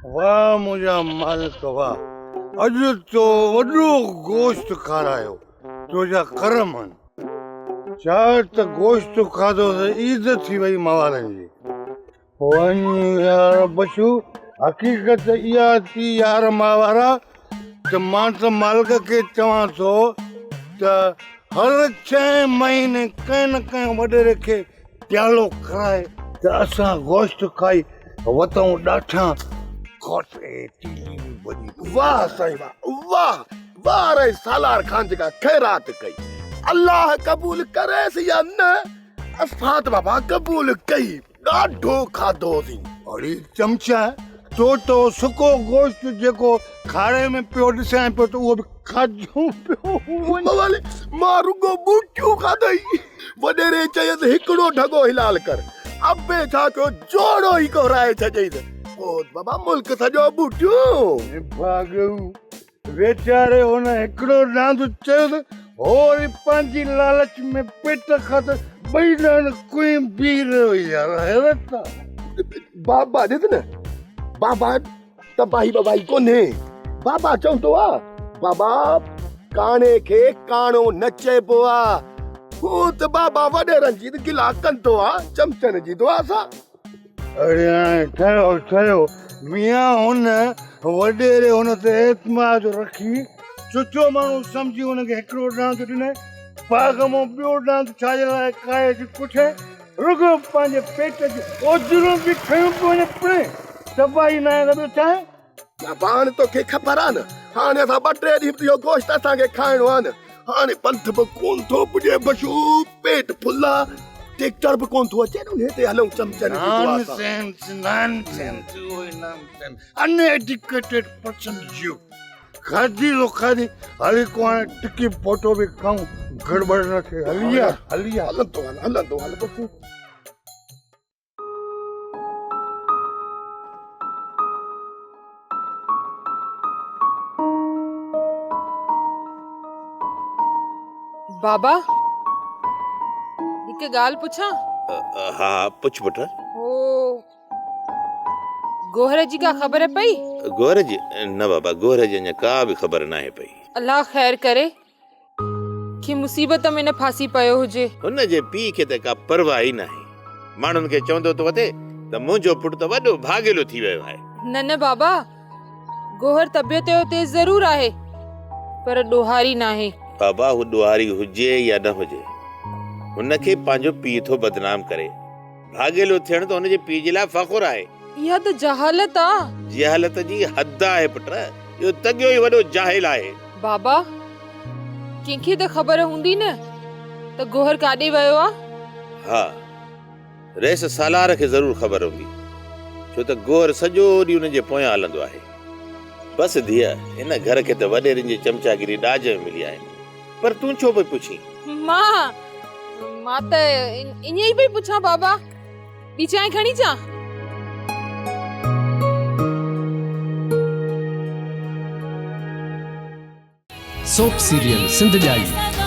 वाह मुझा मालिक वाह, अॼु तो वॾो गोश्त खारायो, तुंहिंजा करम आहिनि। छा त गोश्त खाधो त ईद थी वई मवारनि जी। वञ यार बशू, हक़ीक़त इहा थी यार मावारा त मां त मालिक खे चवां थो त हर 6 महीने कंहिं न कंहिं वॾेरे खे प्यालो खाराए त असां गोश्त खाई वतऊं ॾाठा। वाह साईं वाह वाह वाह रे सालार खान जेका ख़ैरात कई, अल्लाह कबूल करेसि या न, असां त बाबा कबूल कई, ॾाढो खाधोसीं। अरे चमचा, तो सुको गोश्त जेको खाड़े में पियो ॾिसां पियो त उहो बि खाजो पियो। मवाले मां रुगो बूटियूं खाधई, वॾेरे चयसि हिकिड़ो ढगो हिलाल कर, अबे छा कयो जोड़ो ई कोराए छॾियईं। बाबा मुल्क सॼो बूटियूं भागू वेचारे हुन हिकिड़ो रांदि चयोसि, और पंहिंजी लालच में पेट खां त ॿई ॾांहुं कुई बीह रहियो यार। हैरत बाबा ॾिस न, बाबा तबाही बबाही कोन्हे। बाबा चवंदो आहे बाबा काणे खे काणो न चइबो आहे, हू त बाबा वॾेरनि जी गिला कंदो आहे, चमचनि जी दुआ सां। अरे ठहियो मियां हुन वॾेरे हुन ते एतमाद रखी चुचो माण्हू सम्झी हुनखे हिकिड़ो ॾांहुं ॾिनई, बाग़ मां ॿियो ॾांहुं छाजे लाइ काए जी पुठे रुगो पंहिंजे पेट जी ओजरूं बि खयूं पियो वञे पिणे। तबाही न आहे त ॿियो छा आहे? बाबा हाणे तोखे ख़बर आहे न, हाणे असां 2-3 ॾींहं इहो गोश्त असांखे खाइणो आहे न, हाणे पंथ बि कोन थो पुॼे बशू, पेट फुल्ला, टेक्टर बि कोन थो अचे न, हिते हलूं चमचनि जी दुआ सां। Nonsense uneducated person U. खाधी तो खाधी, हली को हाणे टिकी फोटो बि खाऊं, गड़बड़ न थिए। हलिया हलंदो बशू। बाबा हिकु ॻाल्हि पुछां? हा पुछ पुट। ओ गोहर जी का ख़बर पई? गोहर जी न बाबा, गोहर जी अञा का बि ख़बर न आहे पई। अल्लाह ख़ैर करे कि मुसीबत में न फासी पियो हुजे। हुन जे पीउ खे त का परवाह ई न आहे, माण्हुनि खे चवंदो तो वते त मुंहिंजो पुटु त वॾो भागेलो थी वियो आहे। न बाबा, गोहर तबियत जो तेज ज़रूर आहे पर ॾोहारी न आहे। बाबा हू ॾोहारी हुजे या न हुजे, हुनखे पंहिंजो पीउ थो बदनाम करे, भागेलो थियण त हुनजे पीउ जे लाइ फ़ख़ुर आहे। इहा त जहालत आहे। जहालत जी हद आहे पुट, इहो तॻियो ई वॾो जाहिल आहे। बाबा कंहिंखे त ख़बर हूंदी न त गोहर काॾे वियो आहे? हा रेस सालार खे ज़रूर ख़बर हूंदी, छो त गोहर सॼो ॾींहुं हुनजे पोयां हलंदो आहे। बसि धीअ, हिन घर खे त वॾेरनि जी चमचागिरी ॾाज में मिली आहे, पर तूं छो पई पुछी? मां त ईअं ई पई पुछां बाबा। ॿी चांहि खणी अचां? सोप सीरियल सिंध जाई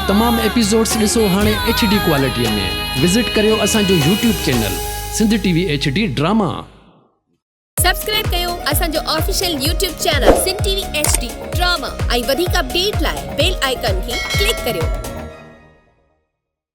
तमाम एपिसोड्स ॾिसो हाणे HD क्वालिटीअ में। विज़िट करियो असांजो YouTube channel Sindh TV HD drama. Subscribe कयो असांजो official YouTube channel Sindh TV HD drama ऐं वधीक अपडेट लाइ बेल आइकन खे क्लिक करियो।